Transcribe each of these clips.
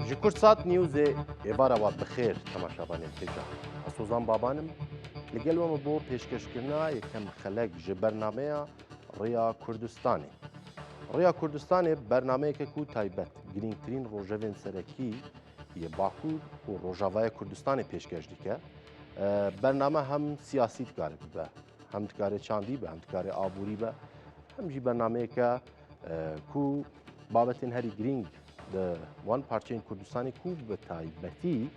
ji Kursat Newsê êvara wa bi xêr temaşavanên hêja. Esozan babanım li gel we me bo pêşkêşkirina yekem xelek ji bernameya Rêya Kurdistanê. Rêya Kurdistanê bernameyeke ku taybet girîngtirîn rojevên serekî yê Bakur û Rojavaya Kurdistanê pêşkêş dike. Bername hem siyasî dikare bibe, hem dikare çandî be, hem dikare aborî be, hem jî bernameyeke ku babetên herî girîng di wan parçeyên Kurdistanê ku bi taybetî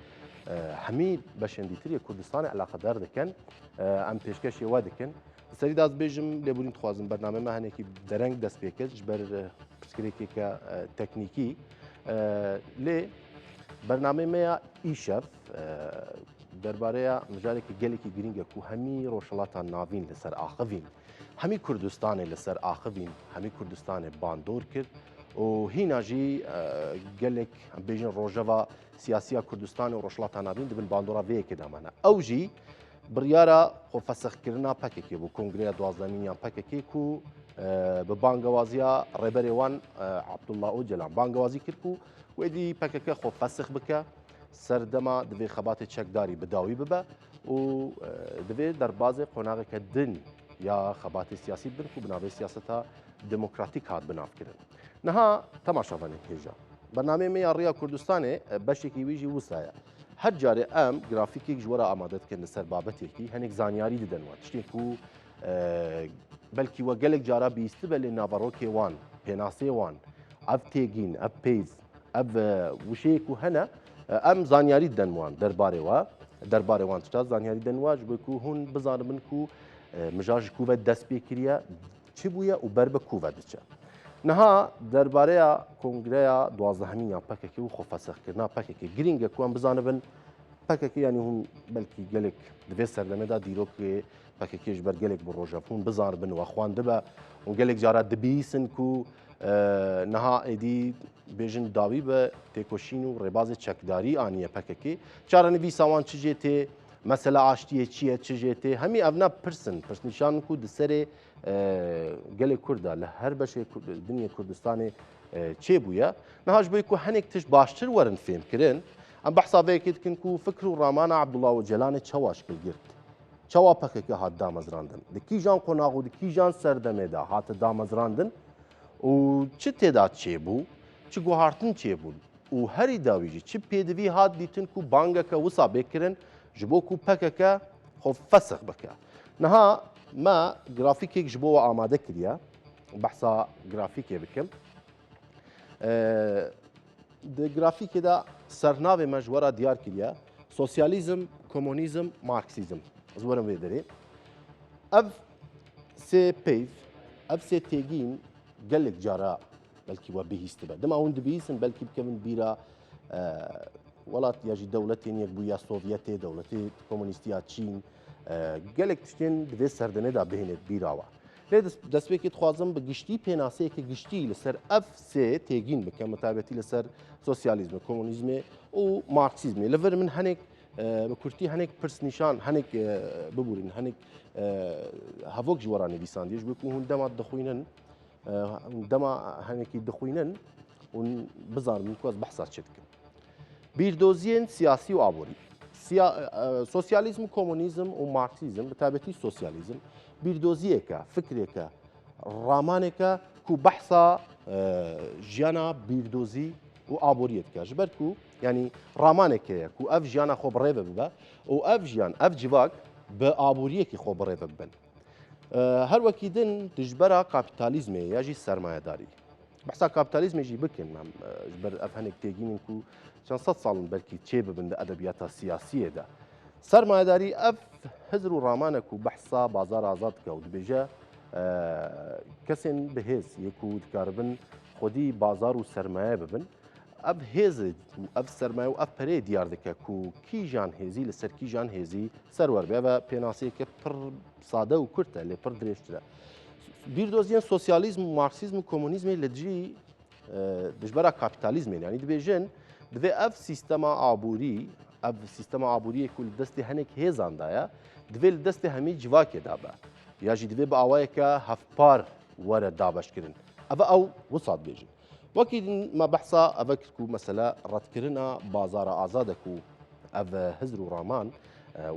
hemî beşên dîtir yê Kurdistanê eleqedar dikin, em pêşkêşê we dikin. Li serî de ez bêjim lêborîn dixwazim bername me hinekî dereng dest pê kir ji ber pirsgirêkeke teknîkî. Lê bernamê me ya îşev derbareya mijarekî gelekî girîng e ku hemî rojhilata navîn li ser axivîn, hemî Kurdistanê li ser axivîn, hemî Kurdistanê bandor kir û hîna jî gelek em bêjin rojeva siyasiya Kurdistanê û rojhilata navîn dibin bandora vê yekê de hemane. Ew jî biryara xwefesexkirina PKK bû Kongreya Duwazdehemîniya PKK ku bi bangewaziya rêberê wan Abdullah Öcalan bangewazî kir ku wêdî PKK xwe fesix bike serdema divê xebatê çekdarî bi dawî bibe û divê derbazê qonaqeke din ya xebatê siyasî bin ku bi navê siyaseta demokratîk hat binavkirin. Niha temaşavanên hêja. Bernameyê me ya Rêya Kurdistanê beşekî wî jî wisa ye. Her carê em grafîkek ji we re amade dikin li ser babetekî hinek zanyarî didin wan. Tiştê ku belkî we gelek cara bîstî be lê naverokê wan, pênasê wan, ev têgîn, ev pêz, ev wişeyek ku hene em zanyarî didin wan derbarê we. Derbarê wan tişta zanyarî didin wan ji bo ku hûn bizanibin ku mija ji ku ve dest pê kiriye çi bûye û ber bi ku ve diçe. Niha derbareya Kongreya Duwazdehemîniya PKK û xwefesexkirina PKK girîng e ku em bizanibin PKK yanî hûn belkî gelek divê serdemê de dîrokê PKK ji ber gelek bi rojev hûn bizanibin we xwan dibe û gelek cara dibîsin ku niha êdî bêjin dawî be têkoşîn û rêbazê çekdarî aniye PKK. Çarenivîsa wan çi jê tê, mesela aştiyê çi ye, çi jê tê, hemî ev ne pirsin, pirsnîşanin ku di serê gelê Kurd de li her beşê dinyê Kurdistanê çêbûye. Niha ji bo ku hinek tişt baştir werin fêmkirin, em behsa vê yekê dikin ku fikr û ramana Abdullah Öcalanê çawa şkil girt. Çawa PKK hat damezrandin. Di kîjan qonaq û di kîjan serdemê de hate damezrandin û çi têda çêbû, çi guhartin çêbûn û herî dawî jî çi pêdivî hat dîtin ku bangeke wisa bêkirin ji bo ku PKK xwe fesix bike. Niha me grafîkek ji bo we amade kiriye, behsa grafîkê bikim. Di grafîkê de sernavê me ji we re diyar kiriye sosyalîzm, komûnîzm, marksîzm. Ez werim vê derê. Ev sê peyv, ev sê têgîn gelek cara belkî we bihîst dibe. Dima hûn dibihîstin belkî bikevin bîra welat ya jî dewletên yek bûye Sovyetê, dewletê komûnîstiya Çîn, gelek tiştên divê serdemê de bihêne bîra we. Lê destpêkê dixwazim bi giştî pênaseyeke giştî li ser ev sê têgîn bikim bi taybetî li ser sosyalîzmê, komûnîzmê û marksîzmê. Li vir min hinek bi kurtî hinek pirsnîşan hinek bibûrîn, hinek hevok ji we re nivîsandiye ji bo ku hûn dema dixwînin, dema hinekî dixwînin û bizanin ku ez behsa çi dikim. Bîrdoziyên siyasî û aborî. Sosyalîzm, komûnîzm û marksîzm bi taybetî sosyalîzm bîrdoziyeke, fikreke, ramaneke ku behsa jiyana bîrdozî û aboriyê dike. Ji ber ku yanî ramaneke ye ku ev jiyana xwe bi rêve bibe û ev jiyan, ev civak bi aboriyekî xwe bi rêve bibin. Her wekî din dijbera kapîtalîzmê ya jî sermayedarî. Behsa kapîtalîzmê jî bikin em ji ber ev hinek têgînin ku çend sed salin belkî çê bibin di edebiyata siyasiyê de. Sermayedarî ev hizr û ramane ku behsa bazar azad dike û dibêje kesên bihêz yê ku dikaribin xwedî bazar û sermaye bibin. Ev hêzê û ev sermaye û ev perê diyar dike ku kîjan hêzî li ser kîjan hêzî serwer be ve pênaseyeke pir sade û kurt e lê pir dirêjtir e. Bîrdoziyên sosyalîzm û marksîzm û komûnîzmê li dijî dijbera kapîtalîzmê yanî dibêjin divê ev sîstema aborî, ev sîstema aboriyê ku li destê hinek hêzan da ye, divê li destê hemî civakê da be. Ya jî divê bi awayeke hevpar were dabeşkirin. Ev wisa dibêjin. وەکی ما بەحسا ئەvە کرد و مەسەلا ڕەتکردنا بازارە ئازادەک و ئەڤ هزر و ڕامان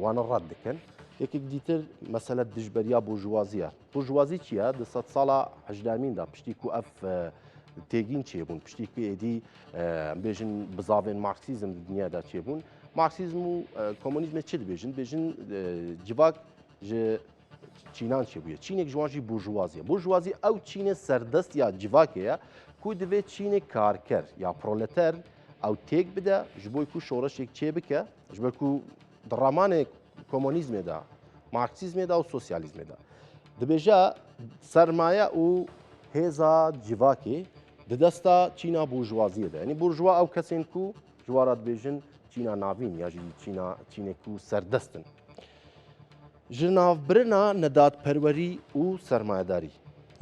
وانە ڕەت دەکەن یەکێک دیتر مەسەلە دژبەریا بورژوازیە بورژوازی چییە؟ 200 ساڵە هەژدامیندا پشتیک و ئەف تێگین چێبوون پشتیکی ئێدی بێژن بزاوێن مارکسیزم دنیادا چێبوون مارکسیزم و کۆمۆنیزمە چ دەبێژن بێژن جیواک چینان چێبووە چینێک ژواژی بورژوازیە بورژوازی ئەو چینە سەردەست یا جیواکەیە کو دەبێت چینێک کارکەر یا پرۆلەتەر ئەو تێک بدە ji بۆی ku شۆڕەشێک چێ بکە ji ber ku di ramanê komûnîzmê de marksîzmê de û sosyalîzmê de dibêje sermaye û hêza civakê di desta çîna burjwaziyê de yanî burjwa ew kesên ku ji wara dibêjin çîna navîn ya jî çînê ku serdestin ji navbirina nedadperwerî û sermayedarî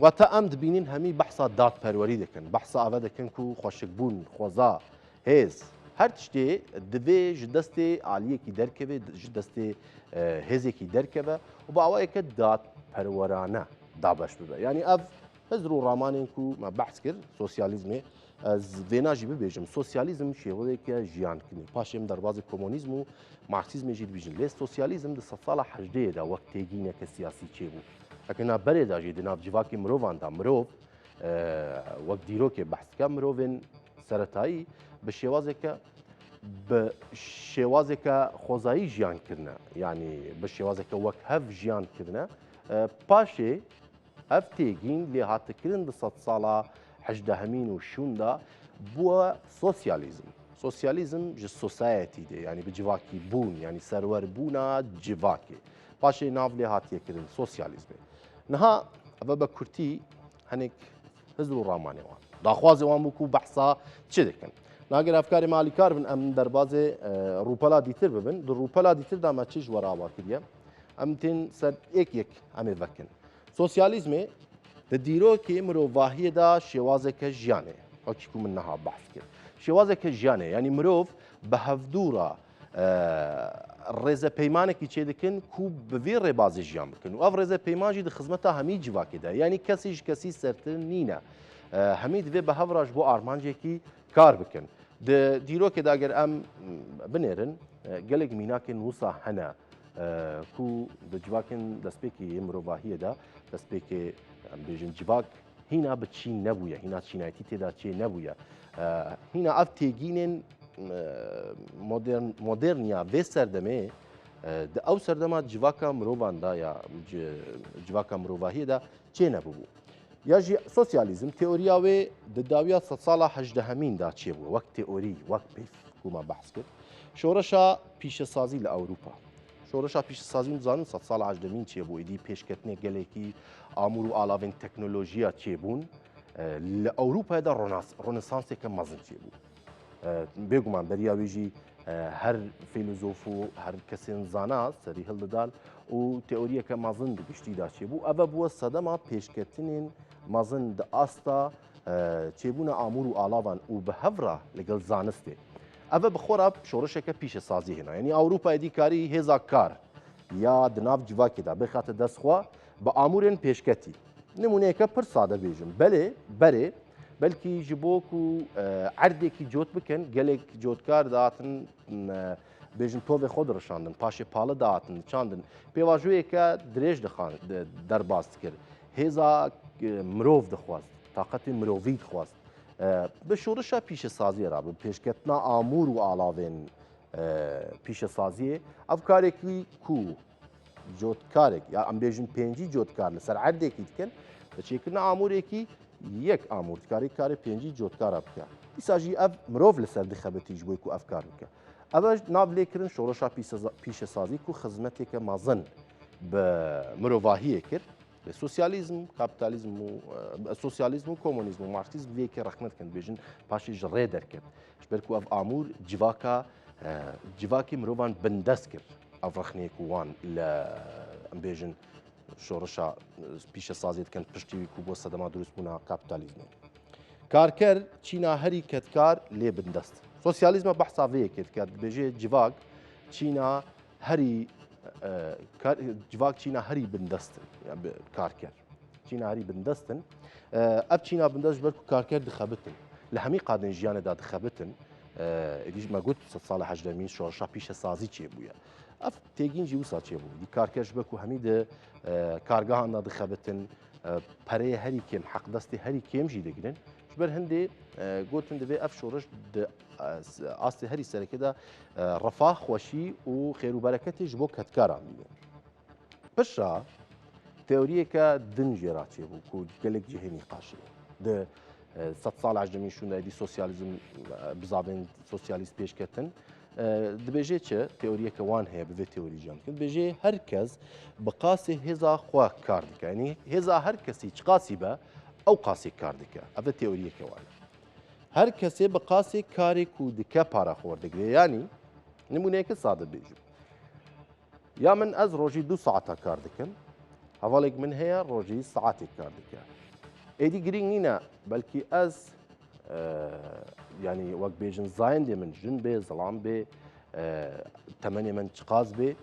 wata em dibînin hemî behsa dadperwerî dikin behsa eve dikin ku xweşikbûn xweza hêz her tiştê divê ji destê aliyekî derkeve ji destê hêzekî derkeve û bi awayeke dadperwerane dabeş bibe yanî ev hizr û ramanên ku me behs kir sosyalîzmê ez vêna jî bibêjim sosyalîzm şêweyeke jiyankinî paşê em derbasî komûnîzm û marksîzmê jî dibîjin lê sosyalîzm di sed sala hejdeyê de wek têgîneke siyasî çêbû Ekena berê de jî di nav civakê mirovan da mirov wek dîrokê behs dike mirovên seretayî bi şêwazeke bi şêwazeke xwezayî jiyan kirine yanî bi şêwazeke wek hev jiyan kirine paşê ev têgîn lê hatkirin di sed sala hejdehemîn û şûn da bûye sosyalîzm sosyalîzm ji societî de yanî bi civakî bûn yanî serwerbûna civakê paşê nav lê hatiye kirin sosyalîzmê niha ev bi kurtî hinek hizr û ramanê wan daxwazê wan bû ku behsa çi dikin Nagir efkarê me alîkar bin em derbasê rûpela dîtir bibin di rûpela dîtir de me çi ji were ava kiriye em tên ser yek em ê vekin sosyalîzmê di dîrokê mirovahiyê de şêwazeke jiyanê wekî ku min niha behs kir şêwazeke jiyanê yanî mirov bi hevdûra rêzepeymanekî çê dikin ku bi vê rêbazê jiyan bikin û ev rêzepeyman jî di xizmeta hemî civakê de yanî kesî ji kesî sertir nîne hemî divê bi hevra ji bo armancekî kar bikin di dîrokê de eger em binêrin gelek mînakên wisa hene ku di civakên destpêkê mirovahiyê de destpêkê em bêjin civak hîna bi çîn nebûye hîna çînayetî têda çê nebûye hîna ev têgînên moderniya vê serdemê di ew serdema civaka mirovan da ya civaka mirovahiyê de çê nebûbû Ya jî sosyalîzm teoriya wê di dawiya sed sala hejdehemîn da çêbû wek teorî wek pêv ku me behs kir şoreşa pîşesazî li Ewropa şoreşa pîşesazî dizanin sed sala hejdemîn çêbû êdî pêşketinê gelekî amûr û alavên teknolojiya çêbûn li Ewropayê de Rönesanseke mezin çêbû bêguman beriya wê jî her fîlozof û her kesên zana serî hildidal û teoriyeke mezin di giştî da çêbû ev bûye sedema pêşketinên mezin di asta çêbûna amûr û alavan û bi hevra ligel zanistê ev bi xwe re şoreşeke pîşesazî hêna yanî Ewropa êdî karî hêza kar ya di nav civakê de bixate destxwe bi amûrên pêşketî nimuneyeke pir sade bêjim berê belkî ji bo ku erdekî cot bikin gelek cotkar datin bêjin tovê xwe dirişandin paşê palı datin çandin pêvajoyeke dirêj derbas dikir hêza mirov dixwast taqetê mirovî dixwast bi şoreşa pîşesaziyê re bi pêşketina amûr û alavên pîşesaziyê ev karekî ku cotkarek ya em bêjin pêncî cotkar li ser erdekî dikin bi çêkirina amûrekî yek amûr dikarî karê pêncî cotkara bike dîsa jî ev mirov li ser dixebitî ji bo ku ev kar bike ev nav lêkirin şoreşa pîşesazî ku xizmeteke mezin bi mirovahiyê kir li sosyalîzm kapitalizm û sosyalîzm û komûnîzm û marksîzm vêyekê rexnet kin bêjin paşê ji rê derket ji ber ku ev amûr civakê mirovan bindest kir ev rexneyek û wan li em bêjin şoreşa pîşesazî dikin piştî wî ku bo sedema durustbûna kapitalizmê karker çîna herî ketkar lê bindest sosyalîzma behsa vê yekê dike dibêje civak çîna herî civak çîna herî bindestin karker çîna herî bindestin ev çîna bindest ji ber ku karker dixebitin لهمی قادن ژیانە دا دخەبتن ئیدیش مەگوت ساڵە هەژدەمین شۆڕشا پیشە سازی چێ بووە ئەف تێگینجی وسا چێ بوو دی کارکەش بک و هەمی دە کارگەهاندا دخەبتن پەرەیە هەری کێم حەقدەستی هەری کێمژی دەگرن ژبەر هەندێ گوتن دەبێ ئەف شۆڕش ئاستی هەری سەرەکەدا ڕەفا خۆشی و خێروبەرەکەتیش بۆ کەتکاران بوو پشا تێوریەکە دنجێرا چێ بوو و gelek cihênî qaşî di sed sala hejdemîn şûnde êdî sosyalizm bizavên sosyalîst pêşketin dibêjê çi teoriyeke wan heye bi vê teorîciyan dikin dibêjê her kes bi qasê hêza xwe kar dike yanî hêza her kesî çi qasî be ew qasê kar dike ev e teoriyeke wan e her kesê bi qasê karê ku dike para xwe werdigire yanî nimûneyeke sade bêjim ya min ez rojî 2 saeta kar dikim hevalek min heye rojî saetê kar dike êdî girîng nîne belkî ez yanî wek bêjin zayendê min jin bê zilam bê temenê min çiqas bê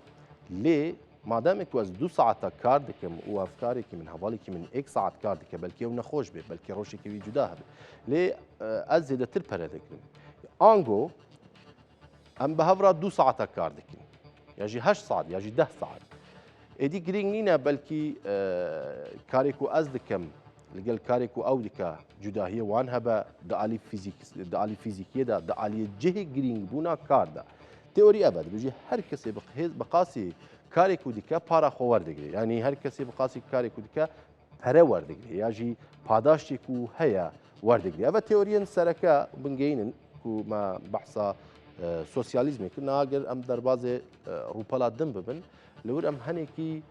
lê mademê ku ez 2 saeta kar dikim û ev karekî min hevalekî min 1 saet kar dike belkî ew nexweş bê belkî rojekî wî cuda hebe lê ez zêdetir pere dikirim ango em bi hevra 2 saeta kar dikin ya jî 8 saet ya jî 10 saet êdî girîng nîne belkî karê ku ez dikim لەگەل کارێک و ئەو دیکە جوداهیە وان هەبە di alî fîzîkiyê de di aliyê cihê girîngbûna kar de teorî ev e dibêjî her kesê bi qasî karێk û dike para xwe werdigire yanî her kesê bi qasî karێk û dike pere werdigire ya jî padaşê ku heye werdigire ev e teoriyên sereke bingehînin ku me behsa sosyalîzmê kirin agir em derbasê rûpela din bibin li wir em henekî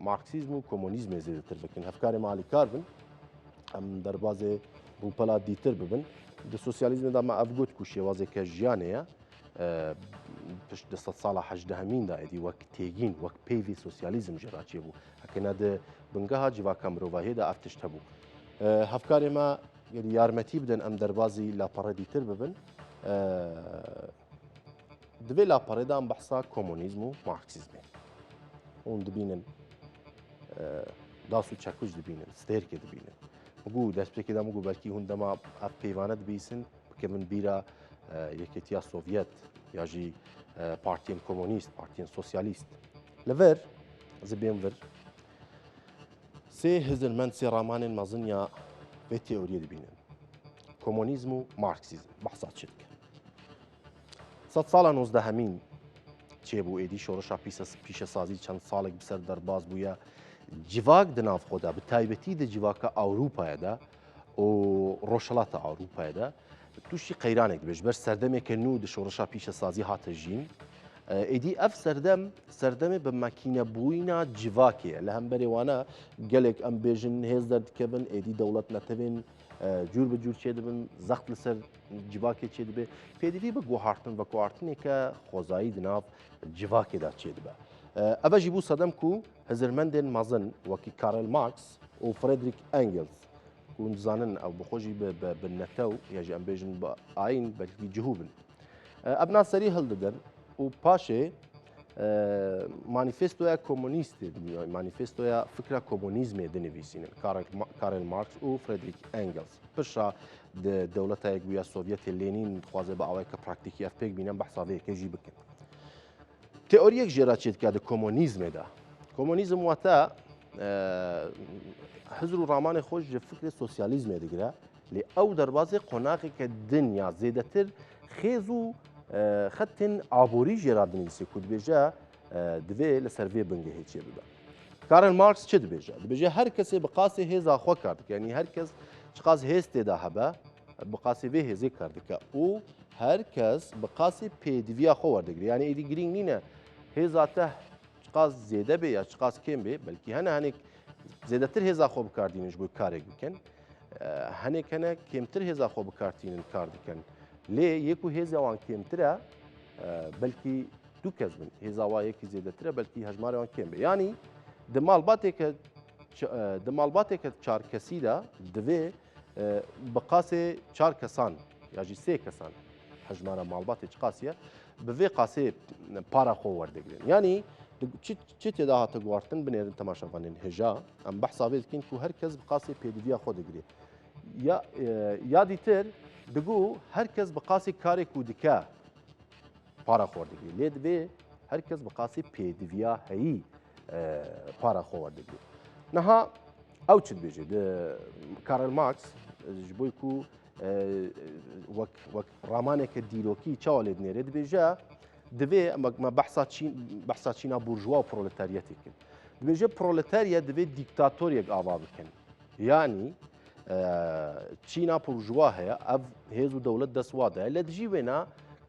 مارکسیزم و کۆمۆنیزمê zêdetir bikin hevkarê malîkar bin em derbasê rûpela dîtir bibin di sosyalîzmê de me ev got ku şêwazeke jiyanê ye pişt di sed sala hejdehemîn de êdî wek têgîn wek peyvê sosyalîzm jî raçêbû hekine di bingeha civaka mirovahiyê de ev tişt hebû hevkarê me yarmetî bidin em derbasî lapare dîtir bibin di vê laparê de em behsa komûnîzm û marksîzmê hûn dibînin داس و چەکوش dibînin stêrkê dibînin gû destpêkê de gû belkî hûn dema ev peyvane dibîsin bike min bîra Yekêtiya Sovyet ya jî partiyên komûnîst partiyên sosyalîst li vir zibên vir sê hizirmend sê ramanên mezin ya vê teoriyê dibînin komûnîzm û marksîzm behsa çi dike sed sala nozdehemîn çêbû êdî şoreşa pîşesazî çend salek bi ser derbas bûye civak di nav xwe de bi taybetî di civaka Ewropayê de û roşelata Ewropayê de tûşî qeyranek dibêje ber serdemeke nû di şoreşa pîşesazî hate jîn êdî ev serdemê bi makînebûyîna civakê ye li hemberê wana gelek em bêjin hêz derdikevin êdî dewlet netewên cûr bi cûr çê dibin zext li ser civakê çê dibe pêdivî bi guhartin ve guhartineke xwezayî di nav civakê de çê dibe ev jî bû sedem ku hizirmendên mezin wekî Karl Marx û Friedrich Engels ku hûn dizanin ew bi xwe jî bi netew ya jî em bêjin bi ayîn belkî cihû bin ev nas serî hildidin û paşê manîfestoya komûnîstê manîfestoya fikra komûnîzmê dinivîsînin Karl Marx û Friedrich Engels pişa di dewletayek bûye Sovyetê Lênîn dixwaze bi awayeke praktîkî ev pêk bînin behsa vê yekê jî bikin teoriyek jê ra çê dike di komûnîzmê de komûnîzm wate hizr û ramanê xwe ji fikrê sosyalîzmê digire lê ew derbasê qonaqeke din ya zêdetir xêz û xetên aborî jê ra dinivîse ku dibêje divê li ser vê bingehê çê bibe Karl Marx çi dibêje dibêje her kesê bi qasê hêza xwe kar dike yanî her kes çi qas hêz têda hebe bi qasê vê hêzê kar dike û her kes bi qasê pêdiviya xwe werdigire yanî êdî girîng nîne hêza te çi qas zêde bê ya çi qas kêm bê belkî hene henek zêdetir hêza xwe bikardînin ji bo karek bikin henek hene kêmtir hêza xwe bikardînin kar dikin lê yê ku hêza wan kêmtir e belkî du kes bin hêza wa yekî zêdetir e belkî hejmarê wan kêm bê yanî di malbateke çarkesî de divê bi qasê çar kesan ya jî sê kesan hejmara malbatê çi qasî ye bi vê qasê para xwe werdigirin yanî çi têda hate guhartin binêrin temaşevanên hêja em behsa vê dikin ku her kes bi qasê pêdiviya xwe digire یا دیتر دگو هر کس بقاسی کاری کو دکه پارا خوردگی لید به هر کس بقاسی پیدویا هی پارا خوردگی نها او چی بیجی کارل مارکس جبوی کو وک رامانه که دیروکی چالد نیرد بیجا دوی ما بحثا چینا بورژوا و پرولتاریتی کن دوی پرولتاریا دوی دیکتاتوریک آوا بکن یعنی چینا بورژوا هیا اف هیزو دولت دسواده لدجی وینا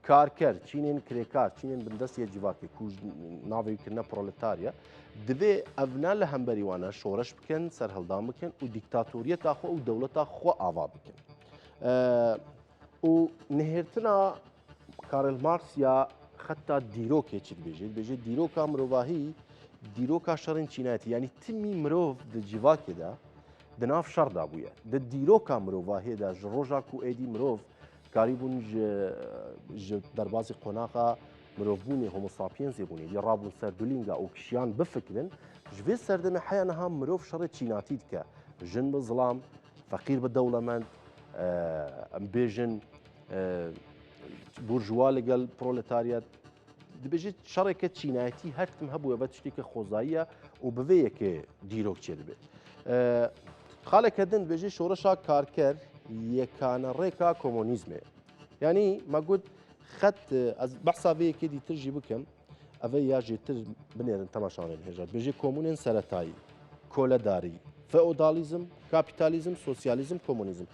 کارکر چینین کریکار چینین بندسیه جواکی کوج ناوی کنه پرولتاریا دوی افنا لهمبری وانا شورش بکن سرهلدام بکن و دیکتاتوریت آخو و دولت آخو آوا بکن و نهرتنا کارل مارکس یا حتی دیروکه چی بیجه دیروکا مروواهی دیروکا شرین چینایتی یعنی تمی مروف د جواکی دا دناف شر دا بویه د دیروکا مروواهی دا جروجا کو ایدی مروف قریبون دربازی قناقا مروف بونی هومو ساپینزی بونی دی رابون سردولینگا او کشیان بفکرن جوی سردم حیانها مروف شر چیناتی که جن بظلام فقیر بدولمند ام بیجن بورژوا لەگەڵ پرۆلتاریات دەبێژێت شەڕێکە چینایەتی هەرتم هەبووە بە شتێکە خۆزاییە و بەوەیەکێ دیرۆک چێ دەبێت خاڵێکە دن دەبێژێت شۆڕەشا کارکەر یەکانە ڕێکا کۆمۆنیزمێ یعنی مەگوت خەت بەحسا vەیەکێ دیترژی بکەم ئەvە یا ژێتر بنێرن تەماشاڵێن هێژات بێژێ کۆمونێن سەرەتایی کۆلەداری فئۆدالیزم کاپیتالیزم سۆسیالیزم کۆمۆنیزم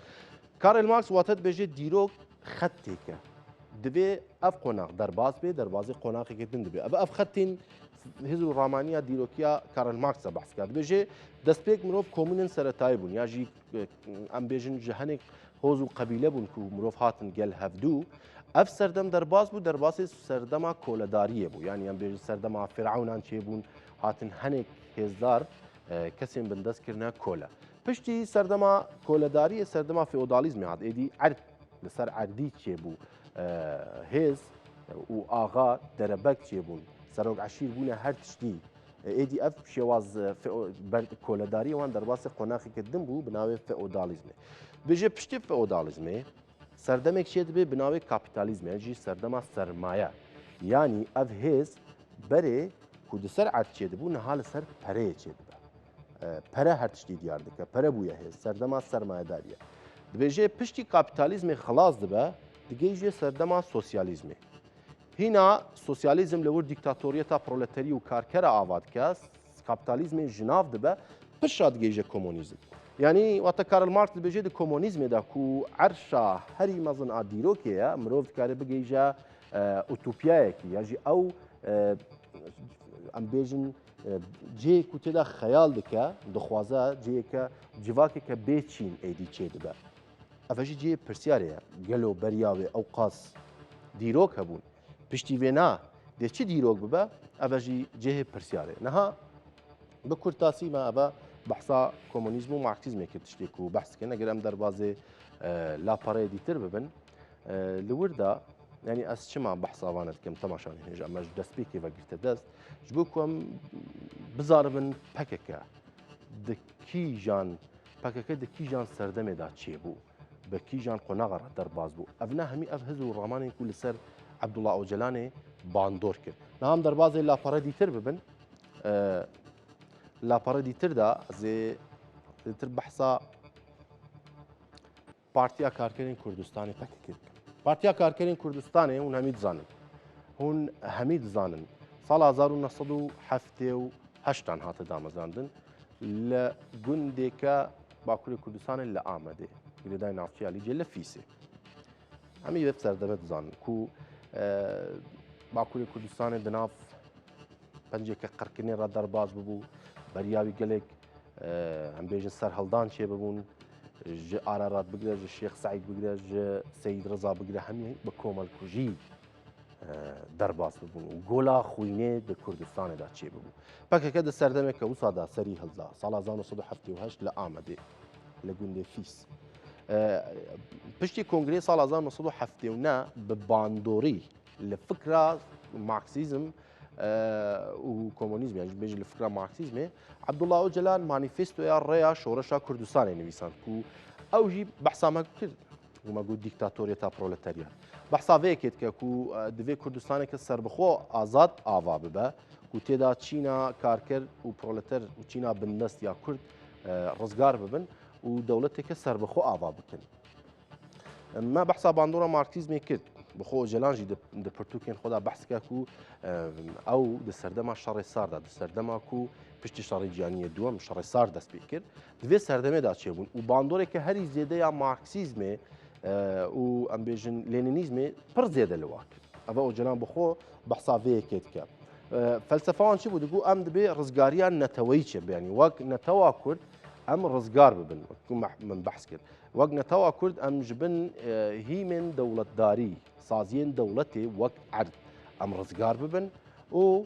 کارل مارکس واتە دەبێژێت دیرۆک خەتێکە دەبێ ئەف قۆناغ دەرباز بێ دەربازی قۆناغێکی دن دەبێ ئەف خەتین هێز و ڕامانیا دیرۆکیا کارل مارکسە بەحسکات بێژێ دەستپێک مرۆڤ کۆمونên سەرەتایی بوون یاژی ئەم بێژن ji هەنێک هۆز و قەبیلە بوون و مرۆڤ هاتن گەل هەفتوو ئەف سەردەم دەرباز بوو دەرباسی سەردەما کۆلەداریە بوو یانی ئەم بێژن سەردەما فرعونان چێ بوون هاتن هەنێک هێزدار کەسێن بندەستکردنە کۆلە پشتی سەردەما کۆلەداریە سەردەما فێۆدالیزمی هات ئێدی عەرد لەسەر عەردی چێ بوو هێز و ئاغا دەرەبەک چێ بوون سەرۆک عەشیر بوونە هەر تشتی ئێدی ئەف شێواز کۆلەداریەوان دەرباسی قۆناغێکردن بوو بناوێ فێئۆدالیزمێ بێژێ پشتی فێئۆدالیزمێ سەردەمێک چێ دەبێ بناوێ کاپیتالیزمێ ژی سەردەما سەرمایە یانی ئەف هێز بەرێ کو دەسەر عەرد چێ دەبوو نەها لەسەر پەرەیە چێ دەبە پەرە هەر تشتی دیار دەکە پەرە بوویە هێز سەردەما سەرمایەداریە دەبێژێ پشتی کاپیتالیزمێ خلاص دەبە دگەیژێ سەردەما سۆسیالیزمێ هینا سۆسیالیزم لەور دیکتاتۆریەتا پرۆلەتەری و کارکەرە ئاوادکە کاپیتالیزمێ ژناو دەبە پشا دگەیژە کۆمۆنیزم یعنی واتە کارل مارکس دەبێژێ د کۆمۆنیزمێدا کو عەرشا هەری مەزن ئا دیرۆکەیە مرۆڤ دکارێ بگەیژە ئوتوپیایەکی یاژی ئەو ئەم بێژن جێیەک و تێدا خەیاڵ دکە دەخوازە جەیەکە جیواکێکە بێچین ئەیدی چێ دەبە ئەڤەژی جێ پرسیارەیە گەلۆ بەریاوێ ئەو قاس دیرۆک هەبوون پشتی وێنا دێ چی دیرۆک ببە ئەڤەژی جێهێ پرسیارێ نەها بە کورتاسیمە ئەڤە بەحسا کۆمۆنیزم و مارکسیزمێکی تشتێک و بەحسکە ئەگەر ئەم دەربازێ لاپەڕەیە دیتر ببن لەوردا ینی ئەس چما بەحساوانە دکەم تەماشان هێژ ئەمەش دەستپێکی بەگرتە دەست ji بۆ کوم bizaribin pekeke di kîjan pekeke di kîjan serdemêda çêbû bi kîjan qonağa re derbas bû ev ne hemî ev hiz û ramanên ku li ser Ebdullah Öcalanê bandor kir naham derbazê lapare dîtir bibin lapare dîtir da ez ê dîtir behsa Partiya Karkerên Kurdistanê pekekê dikim Partiya Karkerên Kurdistanê hûn hemî dizanin hûn hemî dizanin ساڵ 1970 هاتە دامەزاندن لە گوندێکە باکووری کوردستانی لە ئامەدێ گرێدای ناوچەیە لیجێ لە فیسێ هەمی وێت سەردەمە دزانن کو باکووری کوردستانی دناف پەنجێکە قڕکردنێ دەرباز ببوو بەریاوی گەلێک هەمبێژە سەر هەڵدان چێ ببوون ji ئارارات بگرە ji شێخ سەعید بگرە ji سەید ڕەزا بگرە هەمی بە کۆمەڵکوژی دەرباز ببوون و گۆلا خوینێ لە کوردستانێدا چێ ببوو پەکەکە دە سەردەمێکە وسادا سەری هەڵدا ساڵ 1970 لە ئامەدێ لە گوندێ فیس پشتی کۆنگرێ ساڵ 1970 بە باندۆری لە فکرا مارکسیزم و کۆمۆنیزم یان بێژ لە فکرا مارکسیزمێ عەبدوڵڵا ئۆجەلان مانیفێستۆیا ڕێیا شۆڕەشا کوردستانی نویساند و او جی بحثا ما کرد وما گو دیکتاتوریتا پرولتاریا بحثا وی کت که کو دوی کردستان که سربخو آزاد آوا ببه کو تیدا چینا کارکر و پرولتر و چینا بندست یا کرد رزگار ببن و دولتی که سربخو آوا بکن ما بحثا باندورا مارکسیزم کرد بخو جلانجی د پرتوکین خدا بحث که کو او د سردما شر سار د سردما کو پشت شر جانی دوم شر سار دست بیکر دوی سردمه دا چه بون و باندوره که هری زیده یا مارکسیزم و ام بیژن لینینیزم پر زیده لواک اوا او جنان بخو بحثا وی کت که فلسفه آن چی بود گو ام دبی رزگاریان نتوی چه یعنی وقت نتوا کرد ام رزگار ببن من بحث کرد وقت نتوا کرد ام جبن هی من دولت داری سازین دولتی وقت عرض ام رزگار ببن و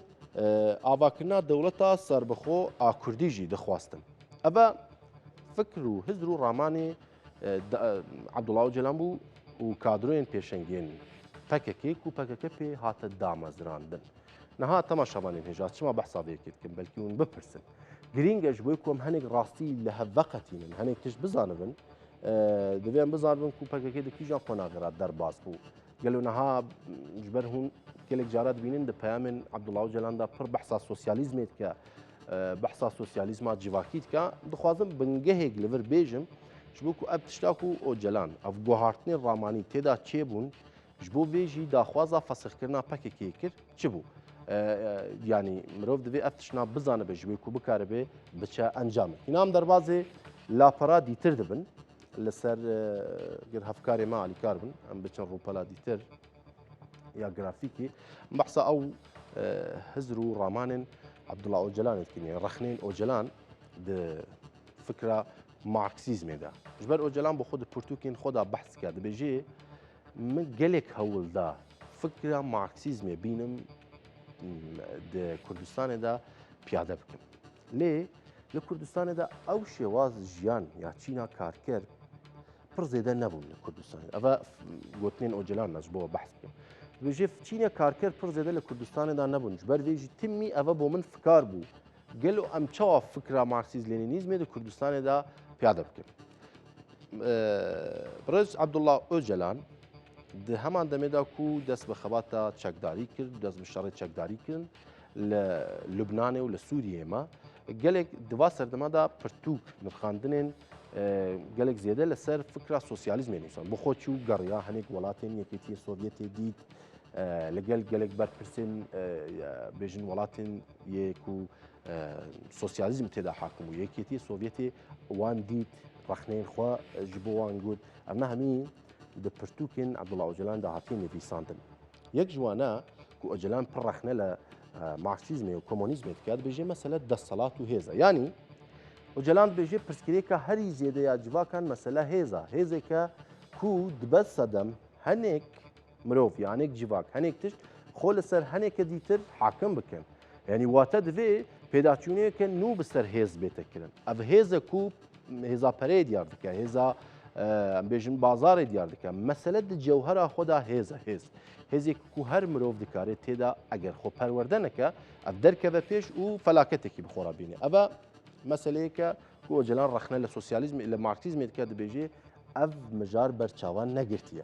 آواکرنا دولتا سربخو آکردی جی دخواستن اما فکر و هزر و رامانی عبدالله جلان بو و کادروین پیشنگین پککی و پککی پی هات دامزراندن نها تماشاوانین هجاز چما بحثا بیکید کن بلکی اون بپرسن گرینگش بوی کم هنگ راستی لهوقتینن هنگ تش بزانبن دویم بزانبن کو پککی دکی جا قناغرات در باز بو قالوا نها جبر هون كلك جارات بينين ده بيامن عبد الله جلان ده پر بحثا سوسياليزم كا بحثا سوسياليزم جواكيت كا دخوازم بنجهك ليفر بيجم جبوكو اب تشتاكو او جلان اف گوهارتني راماني تيدا تشيبون جبو بيجي داخوازا فسخ كرنا باكي كيكر تشبو يعني مروف دبي افتشنا بزانه بجويكو بكاربه بچا انجام ينام دروازه لا برا ديتر دبن لسر غير هفكاري ما علي كاربن ام بچن روبلا ديتر يا جرافيكي بحثا او هزرو رامان عبد الله اوجلان كني رخنين اوجلان د فكره ماركسيزم ده جبر اوجلان بخود برتوكين خدا بحث كاد بيجي من قالك هول ده فكره ماركسيزم بينم د كردستان ده پیاده بكم ليه لكردستان ده او شواز جيان يا چينا كاركر پر زیده نبود لکردستان اوا گوتنین اوجلان نجبو بحث بکم بيجي چینه کارکر پر زیده لکردستان دا نبود جبر ویجی تیمی اوا بو من فکار بو گلو ام چوا فکر مارکسیز لینینیزم د کردستان دا پیاده بکم برز عبدالله اوجلان ده همان دمه دا کو دست به خباتا چکداری کرد دست به شر چکداری کرد لبنان و لسوریه ما گلک دوا سردما دا پرتوک نخاندنین گلک زیاده لسر فکر سوسیالیزم نیستن بخو چو گریا هنیک ولاتین یکیتی سوویتی دید لگل گلک برپرسین بیجن ولاتین یکو سوسیالیزم تدا حاکم و یکیتی سوویتی وان دید رخنین خوا جبو وان گود ارنا همین د پرتوکین عبدالله اوجلان دا هاتین نویساندن یک جوانا کو اوجلان پر رخنه ل مارکسیزم و کمونیزم تکاد بیجه مسئله دستالات و هیزه یعنی اوجلان بیجه پرسکری که هری زیده یا جوا کان مسئله هیزه که کو دبست صدم هنیک مروف یا هنیک جواک هنیک تشت خول سر هنیک دیتر حاکم بکن یعنی واتا دوی پیداچونه که نو بسر هیز بیت کرن او هیزه کو هیزا پره دیار دکه هیزا بیجن بازار دیار دکه مسئله د جوهر خدا هیزی کو هر مروف دکاره تیدا اگر خو پرورده نکه اف درکه و پیش او فلاکته کی بخورا بینه اما مسئله که کو جلان رخنه لسوسیالیزم الى مارکسیزم دکه بیجی اف مجار برچاوان نگرتیه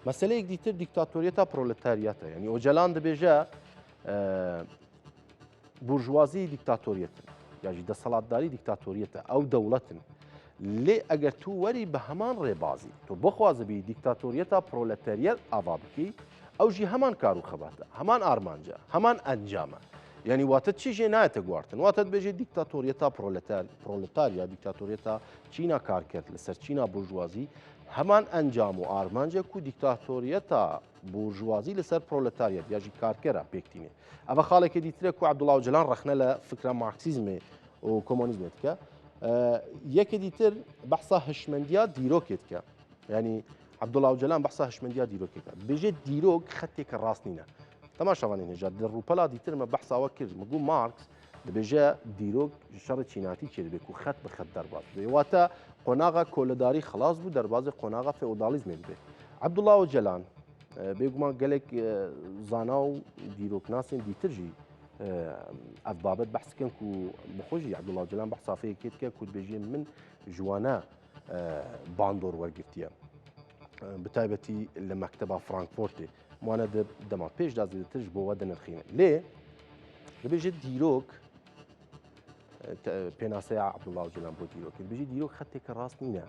مسئله یک دیتر دیکتاتوریتا پرولتاریاتا یعنی اوجلان دبیجه بورژوازی دیکتاتوریتا یعنی دستالاتداری دیکتاتوریتا او دولتن لی اگر تو وری به همان ریبازی تو بخواز بی دیکتاتوریتا پرولتاریات آوا بکی او جی همان کارو خباته همان آرمانجا همان انجامه یعنی واتد چی جی نایت گوارتن واتد بجی دیکتاتوریتا پرولتاریا دیکتاتوریتا چینا کار کرد لسر چینا بورژوازی همان انجام و آرمانجا کو دیکتاتوریتا بورژوازی لسر پرولتاریات یا جی کارکره بکتینه اما خاله که دیتره کو عبدالله اوجلان رخنه لفکر مارکسیزم و کمونیزم که یکی دیتر بحثا هشمندیا دیروکت که یعنی عبدالله اوجلان بحثا هشمندیا دیروکت که بجه دیروک خطی که راست نینه تماشا وانین هجاد در روپلا دیتر ما بحثا وکر مگو مارکس بجه دیروک شر چیناتی چیده بکو خط به خط در باز بیواتا قناغا کولداری خلاص بود در باز قناغا فئودالیزم بی عبدالله اوجلان بگو ما گلک زاناو دیروک ناسین دیتر جی اف بابت بحث كان كو بخوجي عبد الله جلان بحث صافي كيت كود بيجي من جوانا باندور وەرگرتیە بتایبەتی لە مەکتەبە فرانکفۆرتێ وانە دەما پێش دازێتترش بۆەوە دەنرخینە لێ دەبێژێت دیرۆک پێناسەیە عەبدوڵڵا ئۆجەلان بۆ دیرۆک دەبێژێت دیرۆک خەتێکە ڕاست نینە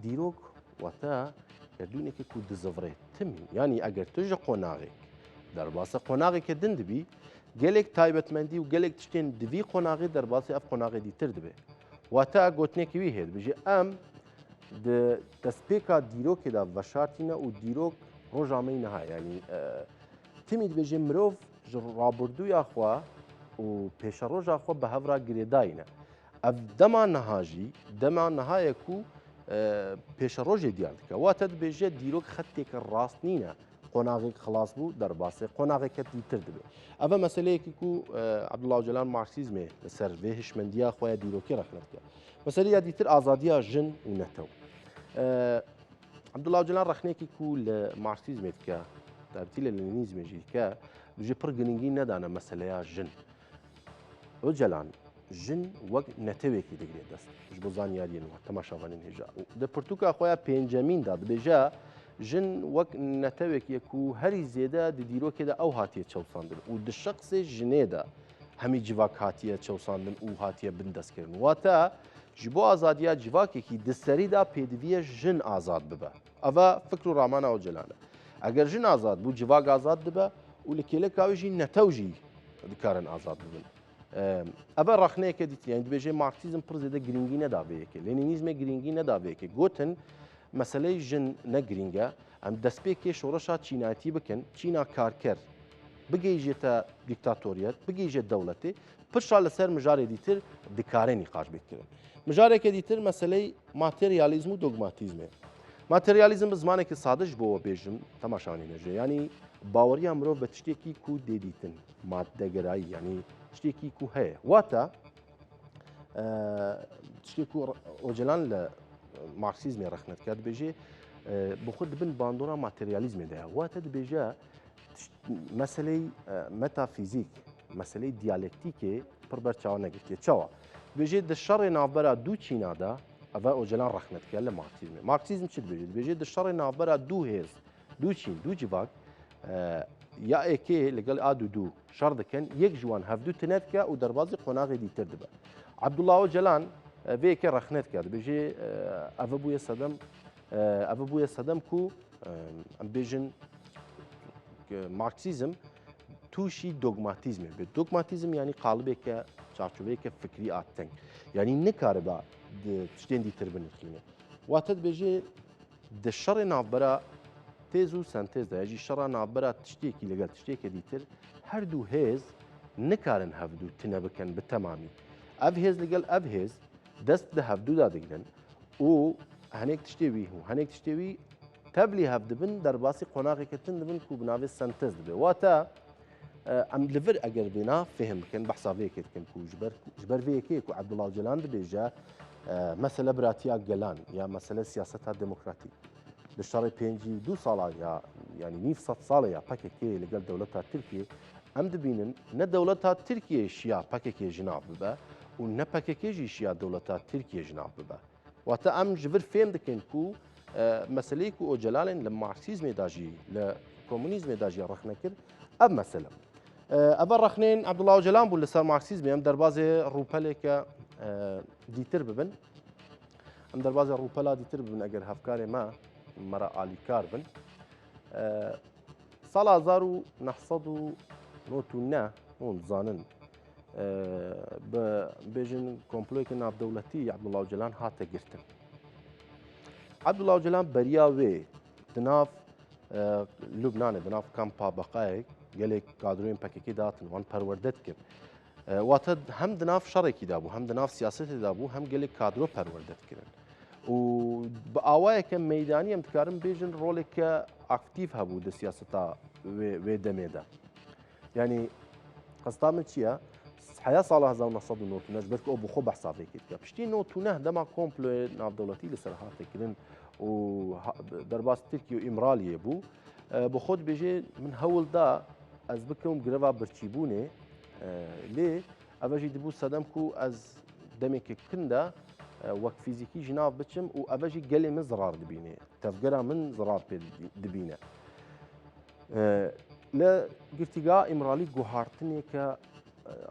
دیرۆک واتە گردوونێکی کو دزەڤڕێت تمی ینی ئەگەر توژە قۆناغێک دەرباسە قۆناغێکە دن دەبی gelek taybetmendî û gelek tiştên divî qonağê derbasî ev qonağê dîtir dibe. Wata gotinekî wî hêd bijî em di destpêka dîrokê de veşartîne û dîrok roja me niha yanî timî dibêje mirov ji rabirduya xwe û pêşeroja xwe bi hevra girêdayîne. Ev dema niha jî dema nihaye ku pêşerojê diyar dike. Wata dibêje dîrok xetteke rast nîne. قۆناغێک خلاص بوو دەرباسێ قۆناغێکە دیتر دەبێت ئەvە مەسلەیەکی و عەبدوڵڵا ئۆجەلان مارکسیزمێ لەسەر vê hişmendiya xwe ya dîrokî rexnetke meseleya dîtir azadiya jin û netew عەبدوڵڵا ئۆجەلان rexnekî ku li مارکسیزmê dike derbitî li lenînîzmê jî dike ji pir girîngî nedane meseleya jin Öcalan jin wek netewekî digire dest ji bo zanyariyên we temaşavanên hêja di pirtûka xwe ya pêncemîn da dibêje jin wek netewekî ku herî zêde di dîrokê de ew hatiye çewsandin û di şexsê jinê de hemî civak hatiye çewsandin û hatiye bin destkirin. Wate ji bo azadiya civakekî di serî de pêdiviye jin azad bibe. Eva fikr û ramana Öcalan e. Eger jin azad bû civak azad dibe û li kêleka wê jî netew jî dikarin azad bibin. Eva rexneyeke dîtir yani dibêje Marksîzm pir zêde girîngî neda vê yekê. Lenînîzmê girîngî neda vê yekê. Gotin meseleyê jin ne girîng e em destpêkê şoreşa çînayetî bikin Çîna karker bigêjîte dîktatoriyet bigêje dewletê pirşa li ser mijarê dîtir dikare nîqaş bêkirin. Mijareke dîtir meseleyê materyalîzm û dogmatîzmê. Materyalîzm bi zimanekî sade ji bo we bêjim temaşanî ne jê yanî baweriya mirov bi tiştekî ku dêdîtin maddegerayî yanî tiştekî ku heye wata tiştê ku Öcalan li Marksîzmê rexnetke dibêje bi xwe dibin bandora materyalîzmê de ye wate dibêje meseleyê metafîzîk meseleyê diyalektîkê pir ber çawa negirtiye çawa dibêje di şerê navbera dû Çîna de ev Öcalan rexnetke li Marksîzmê. Marksîzm çi dibêje dibêje di şerê navbera dû hêz dû Çîn dû civak ya êkê ligel a dû şer dikin yek ji wan hevdû tune dike û derbasî qonağê dîtir dibe. Abdullah Öcalan vê yekê rexnetke dibêje ev bûye sedem ku em bêjin Marksîzm tûşî dogmatîzmê bê. Dogmatîzm yanî qalibeke çarçoveyeke fikrî a teng. Yanî nikaribe tiştên dîtir binirxîne. Wate dibêje di şerê navbera têz û sentêz de jî şera navbera tiştekî ligel tiştekê dîtir her dû hêz nikarin hevdû tune bikin bi temamî. Ev hêz ligel ev hêz dest di hevdû da digirin û henek tiştê wî hû henek tiştê wî tevlî hev dibin derbasî qonağeke tin dibin ku bi navê sentez dibe. Wate em li vir eger vêna fêm bikin behsa vê yekê dikin ku ji ber vê yekê ku Abdullah Öcalan dibêje mesele biratiya gelan ya mesele siyaseta demokratîk. Di şerê pêncî dû sala ya yanî nîv sed sala ya pekekê ligel dewleta Tirkiye em dibînin ne dewleta Tirkiye şiya pekekê jinav bibe û ne pekekê jî şiya dewleta Tirkiye jinav bibe. Wate em ji vir fêm dikin ku meseleyê ku Öcalanên li Marksîzmê da jî li komûnîzmê da jî rexnekir ev mesele. Ev rexnên Abdullah Öcalan bû li ser Marksîzmê em derbasê rûpeleke dîtir bibin. Em derbasê rûpela dîtir bibin eger hevkarê me mera alîkar bin. Sala 1999 hûn dizanin bêjin komployeke navdewletî Abdullah Öcalan hate girtin. Abdullah Öcalan beriya wê di nav Lubnanê di nav kampa beqayek gelek kadroyên PKK datin wan perwerde dikir. Wate hem di nav şerekî de bû hem di nav siyasetê de bû hem gelek kadro perwerde dikirin. û bi awayeke meydanî em dikarin bêjin roleke aktif hebû di siyaseta wê demê de. Yanî qesda min çi ye? Heya sala 1999 belki o bi xwe behsa vê kê dike. Piştî 99 dema komployê navdewletî li ser hate kirin û derbas Tirkiye û İmraliyê bû bi xwe dibêje min hewl da ez bikim gireva birçîbûnê lê ev jî dibû sedem ku ez demekê kin de وەک فیزیکی ژناو بچم و ئەڤژی گەلێ من زرار دبینێ تەفگەرا من زرار پێ دبینە لە گرتیگا ئیمرالی گوهارتنێکە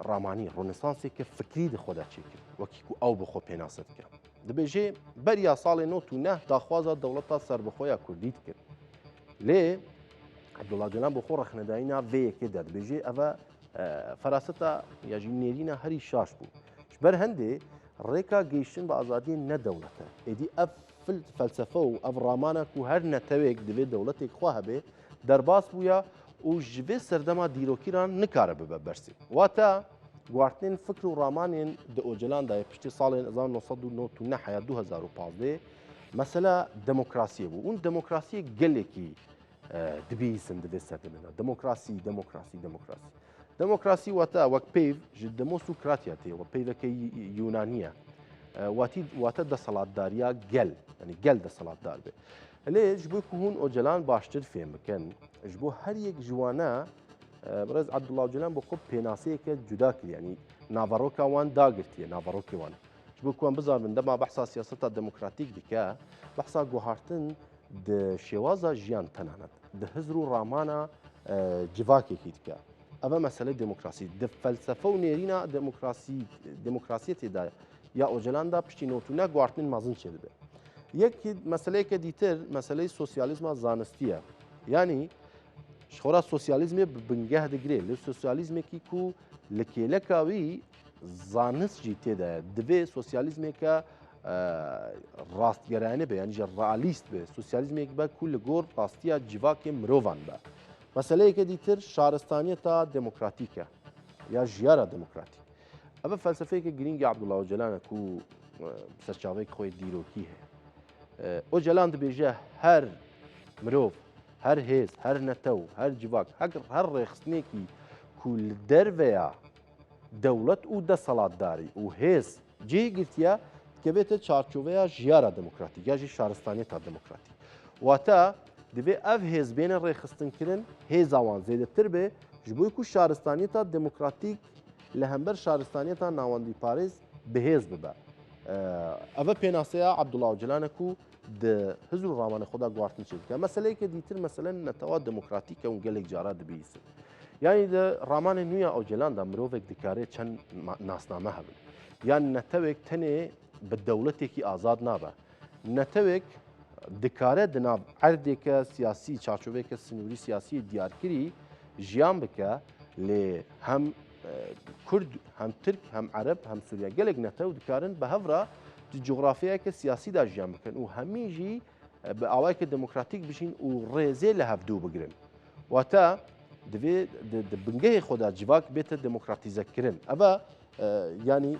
ڕامانی ڕۆنسانسێکە فکری دخۆدا چێکرد وەکیکو ئەو بخۆ پێناسە بکە دەبێژێ بەریا ساڵێ 99 داخوازە دەوڵەتا سەربەخۆیان کوردیت کرد لێ عەبدوڵڵا جەلان بۆ خۆ ڕەخنەدایینا vەیەکێ دەدبێژێ ئەڤە فەراسەتە یاژی نێرینە هەری شاش بوو بەر هەندێ ڕێکا گەیشتن بە ئازادیە نەدەوڵەتە ئێدی ئەف فەلسەفە و ئەف ڕامانە و هەر نەتەوێک دەبێت دەوڵەتێک خوا هەبێ دەرباس بووە و ژێ سەردەما دیرۆکیران نکارە ببە بەرسی واتە گواردنên fikr û ramanên di Ocalan da piştî salên 1999 heya 2015 mesela demokrasiye bû û demokrasiyê gelekî dibîsin divê serdemê de demokrasî demokrasî wata wek pêv ji demo Sokratiya tê we pêveke Yûnanî ye wate deselatdariya gel yani gel deselatdar be lê ji bo ku hûn Ocalan baştir fêm bikin ji bo her yek ji wane برز عبدالله جلان بۆ خۆ پێناسەیەکە جودا کرد ینی ناڤەڕۆکە وان داگرتیە ناڤەڕۆکی وان بۆ کوان بزانن دەما بەحسا سیاسەتا دموکراتیک دیکە بەحسا گوهارتن شێوازە ژیان تەنانەت د هزر و ڕامانە جڤاکێکی دیکە ئەمە مەسەلەی دموکراسی د فەلسەفە و نێرینە دموکراسی تێدایە یا ئۆجلاندا پشتی نۆتونە گواردن مازن چێ دەبێت یەک مەسلەیەکە دیتر مەسلەی سۆسیالیزمە زانستیە ینی خۆرا سۆسیالیزمێ بنگەه دەگرێ لە سۆسیالیزمێکی و لە کێلەکاوی زانستجی تێدایە دەبێ سۆسیالیزمێکە ڕاستگەرانە بێ یانیژە ڕالیست بێ سۆسیالیزمێک بە کو لە گۆڕ ڕاستیە جیواکێ مرۆڤان بە مەسلەیەکە دیتر شارستانیە تا دموکراتیکە یا ژیارە دموکراتیک ئەمە فەلسەفەیەکە گرنگی عەبدوڵڵا ئۆجەلانە و سەرچاوەیەک خۆی دیرۆکی هەیە ئۆجەلان دەبێژە هەر مرۆڤ هەر هێز هەر نەتەو هەر جیواک هەر ڕێخستنێکی کو لە دەرڤەیە دەوڵەت و دەسەڵاتداری و هێز جێگرتیە کە بێتە چارچۆڤەیە ژیارە دموکراتیک یاژی شارستانیە تا دموکراتیک واتە دەبێ ئەف هێز بێنە ڕێخستنکردن هێزاوان زێدەتر بێ ji بۆی ku شارستانیە تا دموکراتیک لە هەمبەر شارستانیە تا ناوەندی پارێز بەهێز ببە ئەvە پێناسەیە عەبدوڵڵا ئۆجەلانە و هزر و ڕامانە خۆدا گواردن چێ بکە مەسلەیەکە دیتر مەسەلەن نەتەوا دموکراتیکە و gelek جارا dibîsin یانی د ڕامانê nû ya Ocalan'da mirovek dikare çend nasname hebin yan netewek tenê bi dewletekî azad nabe netewek dikare di nav erdêke siyasî çarçoveke sinûrî siyasî diyarkirî jiyan bike lê hem Kurd hem Türk hem Arab hem Sûriye gelek netew dikarin bi hevra coğrafyayeke siyasî da jiyan bikin û hemî jî bi awayeke demokratîk bişîn û rêzê li hevdû bigirin wata divê di bingehê xwe de civak bête demokratîzekirin ev yanî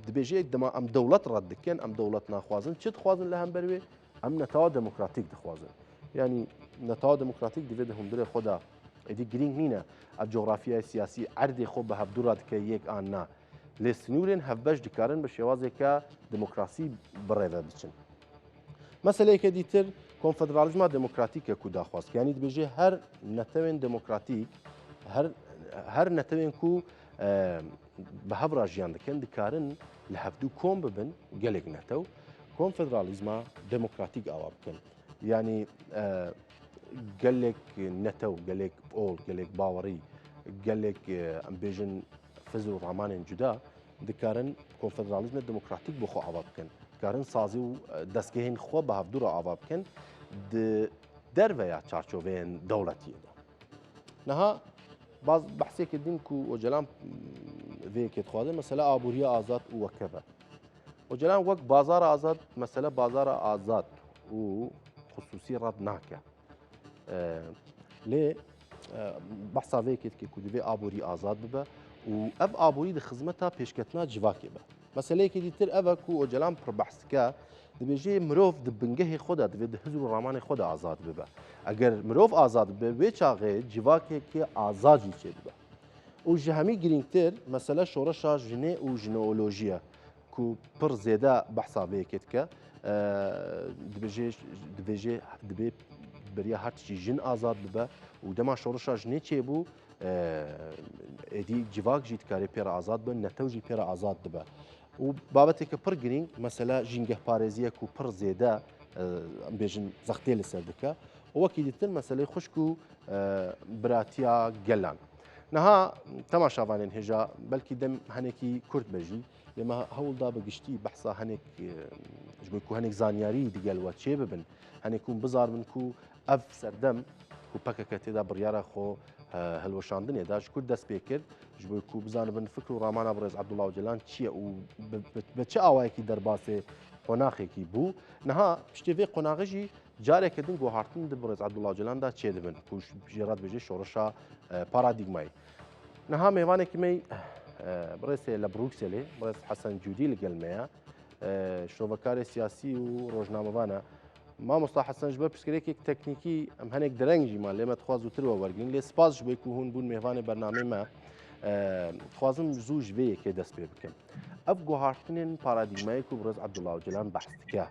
dibêje dema em dewlet red dikin em dewlet naxwazin çi dixwazin li hember wê em netewa demokratîk dixwazin yanî netewa demokratîk divê di hundirê xwe de êdî girîng nîne ev coğrafyaya siyasî erdê xwe bi hevdûra dike yek an na lê sinûrên hevbeş dikarin bi şêwazeke demokrasî birêve biçin meseleyeke dîtir konfederalizma demokratîk ku daxwaz yanî dibêje her netewên demokratîk her netewên ku bi hevra jiyan dikin dikarin li hevdû kom bibin gelek netew konfederalizma demokratîk awa bikin yanî gelek netew gelek ol gelek bawerî gelek em bêjin fizr û ramanên cuda dikarin konfederalizma demokratîk bi xwe ava bikin dikarin sazî û destgehên xwe bi hevdûra ava bikin di derveya çarçoveyên dewletiyê de niha baz behsêkê din ku Ocalan vêyekê dixwaze mesela aboriya azad û wekeve Ocalan wek bazara azad mesela bazara azad û xusûsî red nake lê behsa vêyekê dike ku divê aborî azad bibe û ev aborî di xizmeta pêşketina civakê be meseleyekê dîtir ev e ku Ocalan pir behs dike dibêje mirov di bingehê xwe de divê di hizr û ramanê xwe de azad bibe eger mirov azad bibe wê çaxê civakekê azad jî çê dibe û ji hemî girîngtir mesele şoreşa jinê û jineolojî ku pir zêde behsa vêyekê dike dibêje dibê beriya her tiştî jin azad bibe û dema şoreşa jinê çêbû êdî civak jî dikarê pêra azad bin netew jî pêra azad dibe و بابەتێکە پڕ گرنگ مەسەلا ژینگە پارێزیەک و پڕ زێدە بێژن زەختێ لەسەر دکە وەکی دیتر مەسلەی خوشک و براتیا گەلان. نەها تەماشاوانێن هێژا بەلکی دەم هەنێکی کورد بەژی لێمە هەوڵدا بەگشتی بەحسا هەنێک ژبووی و هەنێک زانیاری دیگەلوە چێ ببن هەنێکوم بزار من و ئەف سەردەم و پەکەکە تێدا بڕیارە خۆ هەلوەشاندنێداش کورد دەست پێ کرد ji bo ku bizanibin fikr û ramana Birêz Ebdullah Öcalan çi ye û bi çi awayekî derbasê qonaxekî bû niha piştî vê qonaxê jî careke din guhartin di Birêz Ebdullah Öcalan da çêdibin ku jê re dibêje şoreşa paradîgmayê. Niha mêvanekî me birêsê li Brukselê Birêz Hesen Cûdî li gel me ye şovekarê siyasî û rojnamevan e. Mamosta Hesen ji ber pirsgirêkek teknîkî em hinek direng jî ma lê me dixwaz û tir we wergîn lê spas ji bo ku hûn bûn mêvanê bernamê me dixwazim zû ji vê yekê dest pê bikim. Ev guhartinên paradîgmayê ku Birêz Ebdullah Öcalan behs dike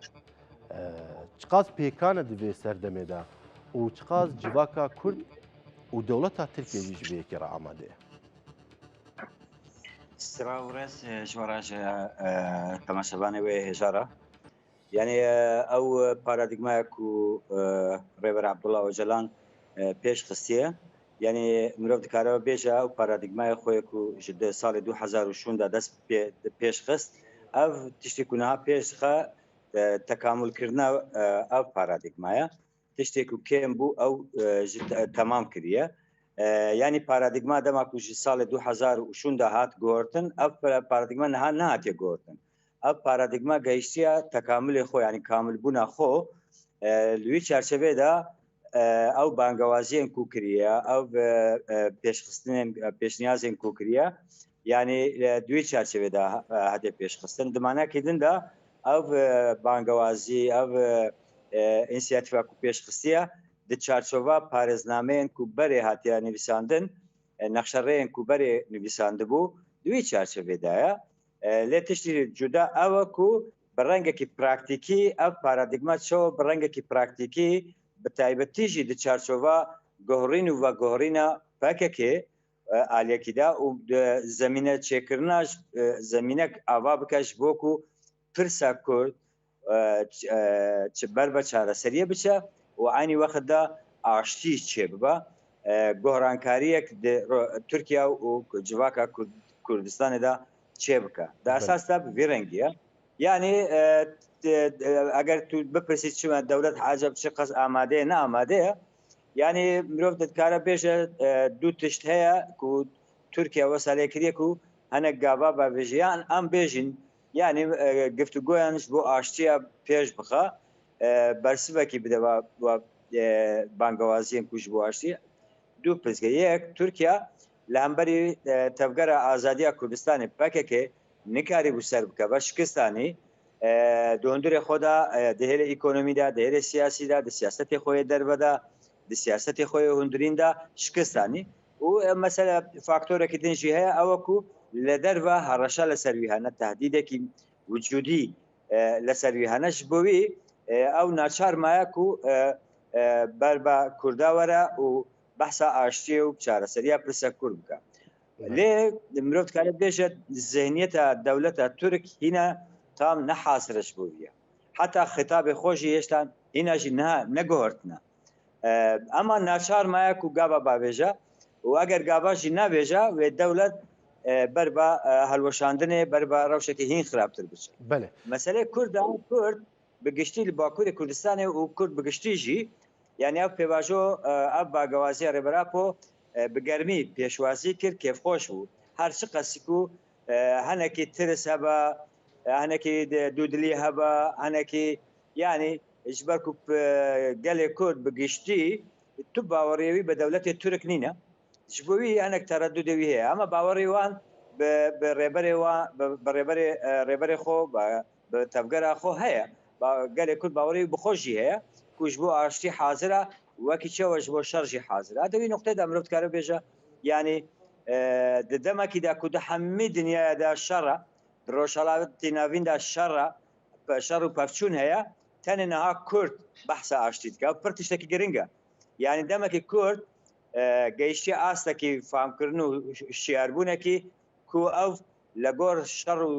çiqas pêkan e di vê serdemê de û çiqas civaka Kurd û dewleta Tirkiye jî ji vê yekê re amade ye. استراورس شوراج تماشابانه و هجاره يعني او باراديغما كو ريبر عبد الله وجلان پیش خستيه يعني مرو دكاره بيجا او باراديغما خو كو جد سال 2016 داس پیش خست او تشتي كونها پیش خ تكامل كرنا او باراديغما تشتي كو كيم بو او تمام كريه يعني پارادیگما دما کو سال 2016 هات گورتن اف پارادیگما نه هات گورتن اف پارادیگما گیشتیا تکامل خو يعني کامل بونا خو لوی چرچبه دا او بانگوازین کو کریه او پیشخستن پیشنیازین کو کریه يعني دوی چرچبه دا هات پیشخستن دمانه کیدن دا او بانگوازی او انسیاتیوا کو پیشخستیه د چارچوبا پارێزنامەیەن کو بەرێ هاتیە نویساندن نەخشەڕەیەن کو بەرێ نویساندە بوو دوی چارچەبێدایە لێ تشتی جودا ئەوە کو بە ڕەنگێکی پراکتیکی ئەو پارادیگما چەوە بە ڕەنگێکی پراکتیکی بە تایبەتیژی د چارچۆڤا گۆڕین و گۆڕینە پەکێکێ ئالێکیدا و زەمینە چێکردناش زەمینەک ئاوا بکەش بۆکو پرسا کورد بەر بە چارەسەریە بچە و عینی وقت دا آشتی چه ببا گهرانکاریک ترکیه و جواکا کردستان دا چه بکا دا اساس دا ویرنگیه یعنی اگر تو بپرسید چما دولت حاجب چه قص آماده نه آماده یعنی مروف دکاره بیشه دو تشت هیا کو ترکیه و سالیکریه کو هنه گابا با بیجیان ام بیجین یعنی گفتگویانش بو آشتیه پیش بخا برسبکی بده و بانگوازیان کوش بواشتی دو پرسگه یک ترکیه لامبری تفگر آزادی کردستان پکه که نکاری بو سر بکه و شکستانی دوندور خدا دهل اکونومی دا دهل سیاسی دا ده سیاست خوی دربه دا ده سیاست خوی هندرین دا شکستانی و مثلا فاکتوره که دنجی های اوکو لدر و هرشا لسرویهانه تهدیده که وجودی لسرویهانه شبوی او ناچار مایا کو بربا کردا وره و بحثا آشتی و چارەسەریە پرسە کورد بکە لێ مرۆڤ کارە بێژە ذهنیەتە دەولەتە تورک هینە تام نەحاسرش بوویە حتا خطابی خۆشی هێشتا هینەژی نەگۆهرتنە ئەما ناچار مایە و گابا باوێژە و ئەگەر گاباژی نابێژە وێ دەولەت بربا هەلوەشاندنێ بربا ڕەوشێکی هین خراپتر بچێت مەسەلەی کوردە کورد بگشتی لباکوری کردستان و کرد بگشتی جی یعنی اف پیواژو اف باگوازی ربراپو بگرمی پیشوازی کرد کیف خوش بود هر چی قصیکو هنکی ترس هبا هنکی دودلی هبا هنکی یعنی اجبر کو گل کرد بگشتی تو باوریوی به دولت ترک نینه جبوی هنک ترددوی هست اما باوری وان به ربر خو به تفگر خو هست قال كل باوري بخوجي هي كوش بو اشتي حاضره وكي تشوج بو شرجي حاضره هذا في نقطه دا مرت كارو بيجا يعني دما كده كده حمي دنيا دا الشر دروشالات تنافين دا الشر شر وبافشون هي تنها كورد بحث اشتيت كا برتشتكي جرينجا يعني دما كي كورد جيشتي استكي فهم كرنو شياربونه كي كو او لە گۆڕ شەڕ و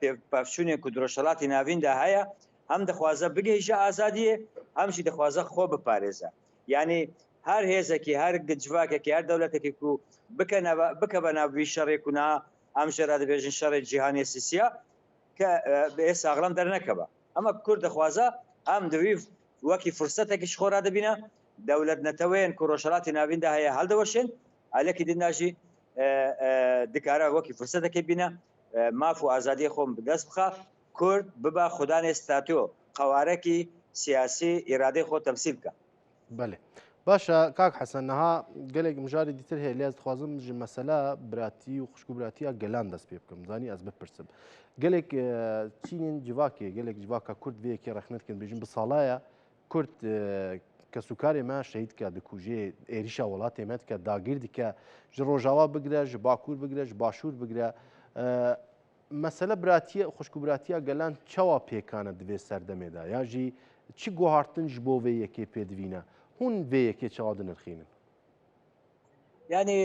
پێپەفشونێک و درۆشەڵاتی ناویندا هەیە هەم دەخوازە بگەیژە ئازادیە هەمشی دەخوازە خۆ بپارێزە یعنی هەر هێزێکی هەر گجڤاکێکی هەر دەوڵەتێکی و بکە بە ناوی شەڕێک ونا ئەم شێرا دەبێژن شەڕی جیهانی سیسیا کە ئێستا ئاغڵام دەرنەکەبە ئەمە کورد دەخوازە ئەم دەوی وەکی فرسەتێکیش خۆرا دەبینە دەولەت نەتەوەیان کو ڕۆژهەڵاتی ناویندا هەیە هەڵدەوەشێن ئالێکی دناژی دکارە وەکی فرسەتێکی بینە ماف و ئازادی خۆم بدەست بخە کورد ببە خوددانێ ستاتۆ قوارەکی سیاسی ئێرادەی خۆ تەمسیل بکە بەێ باشە کاک حەسەن نەها گەلێک مژاری دیتر هەیە لێز دخوازم ژ مەسەلا براتی و خوشک و براتیە گەلان دەست پێ بکەم زانی ئەس بپرسم گەلێک چینین جیواکێ گەلێک جیواکە کورد وەیەکی ڕخنتکن بێژین بساڵایە کورد کە سوکارێ ما شەید کە دکوژێ عێریشا وڵات ئێمەت کە داگیر دیکە ji ڕۆژاوا بگرە ji باکوور بگرە ji باشوور بگرە مەسەلە براتیە خوشک و براتیە گەلان چاوا پێکانە divê سەردەمێدا یا ژی چی گوهارتن ji bo vê yekê pêdivîne hûn vê yekê çawa dinirxînin yani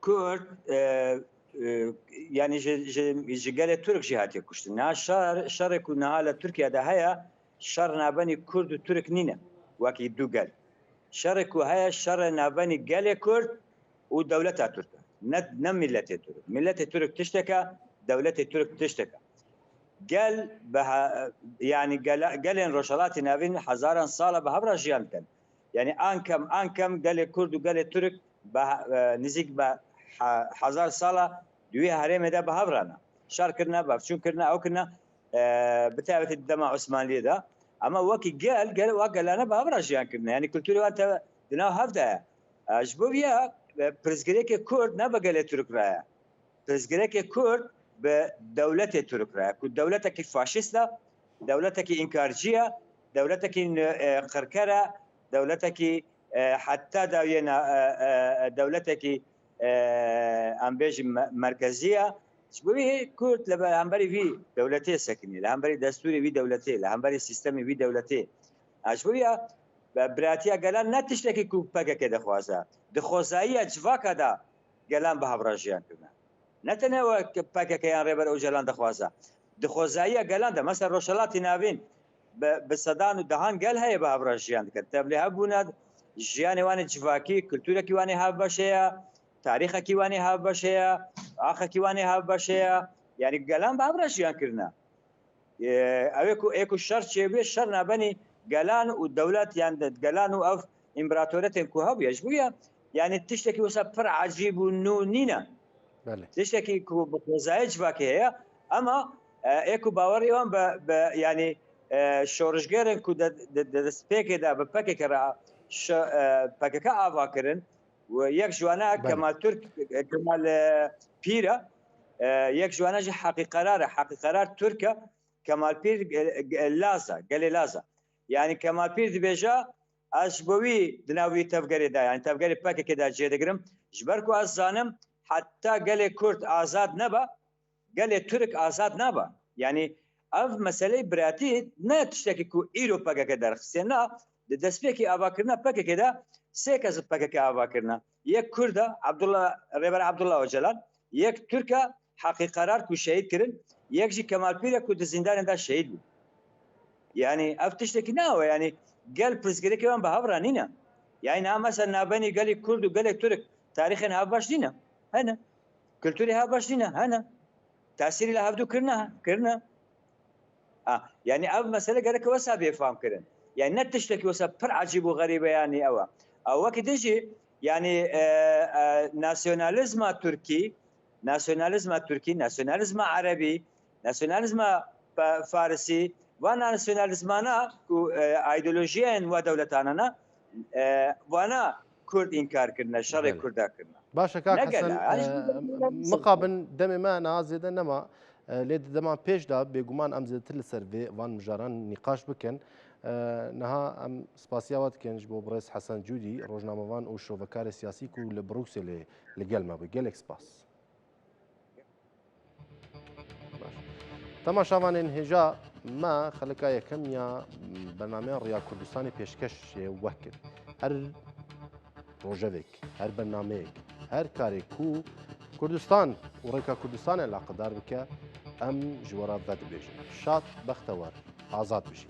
Kurd yani ji gelê Türk jî hatiye kuştin na şerek û niha li Tirkiyeyê heye şer nabenî Kurd û Türk nîne wekî du gel şerek û heye şer nabenî gelê Kurd û dewleta Türk ne milletê Türk milletê Türk tişteke dewletê Türk tişteke gel yani gelên roşalatî navîn hezaran sala bi hevra jiyan dikin yani ankam gelê Kurd û gelê Türk nizîk be hezar sala دوی هەرێمە دا بە هەڤرانە شارکردنا بەفچوون کردنا ئەو کردنا بتابەتی دەما عوسمانلیەدا ئەمە وەکی گەل وا گەلانە بە هەڤرا ژیانکردن ینی کولتوری وان دناو هەفتایە ji bo vê pirzgirêkê Kurd ne bi gelê Türk re ye pirzgirêkê Kurd bi dewletê Türk re ku dewletekî faşîst e dewletekî înkarcî ye dewletekî qirker e dewletekî heta dawiyê dewletekî em bêjin merkeziye ji bo vê Kurd li hemberî vî dewletê sekinî li hemberî destûrê vî dewletê li hemberî sîstemê vî dewletê ji bo vê براتیا گەلان ne tiştekî ku PKK dixwaze di xwezayiya civaka da gelan bi hevrajiyan kirine ne tenê PKKyan rêber ew celan dixwaze di xwezayiya gelan de mesela roşelatî navîn bi sedan û dehan gel heye bi hevrajiyan dikin tevlî hebûne jiyanê wanê civakî kultûrekî wanê hevbeş heye tarîxekî wanê hevbeş heye axekî wanê hevbeş heye yani gelan bi hevrajiyan kirine ew ku şer çêbûye şer nabenî gelan û dewlet yani gelan û ev împaratoriyetên ku hebûye ji bo ya yani tiştekî wisa pir ecîb û nû nîne tiştekî ku bi xwezayê civakê heye ama ê ku bawerî wan bi yani şorijgerên ku destpêkê de bi PKK re PKK ava kirin û yek ji wan Kemal Türk Kemal Pîr e yek ji wan jî heqîqerar e heqîqerar Türk e Kemal Pîr Laza gelê Laza yani Kemal Pîr dibêje ez ji bo wî di nav wî tevgerê de yani tevgerê PKK de cê digirim ji ber ku ez zanim heta gelê Kurd azad nebe gelê Türk azad nebe yani ev meseleyê biratî ne tiştekî ku îro PKK derxistiye na di destpêkê avakirina PKK de sê kes PKK avakirine yek Kurd e rêber Abdullah Öcalan yek Türk e heqîqerar ku şehîd kirin yek jî Kemal Pîr e ku di zindanê de şehîd bû yani ev tiştekî nawe yani gel pirzgirêkê wan bi hevra nîne yani na mesela nabenî gelê Kurd û gelê Türk tarîxên hevbeş nîne hene kulturê hevbeş nîne hene tesîrî li hevdû kirine yani ev mesele gerek wesa bêfam kirin yani ne tiştekî wesa pir ecîb û xerîb e yani ew e wekî din jî yani nasyonalizma Türkî nasyonalizma Erebî nasyonalizma Farsî vana nasyonalizmana ku ideolojiyên ve dewletanana vana Kurd inkar kirine şerê Kurda kirine باشە کاک حەسەن مقابن دەمێ me niha zêde nema lê di deman pêşda bêguman em zêdetir li ser vê van mijaran nîqaş bikin niha em spasiya we dikin ji bo Birêz Hesen Cûdî rojnamevan û şovekarê siyasî ku li Brukselê li gel me bû gelek spas temaşavanên hêja me xelika yekem ya bernameya Rêya Kurdistanê pêşkešê weh kir her rojevek her bernameyek her karê ku كردستان وريكا كردستان لا قدر بك ام جوارا ذات بيجن شاط بختور آزاد بشي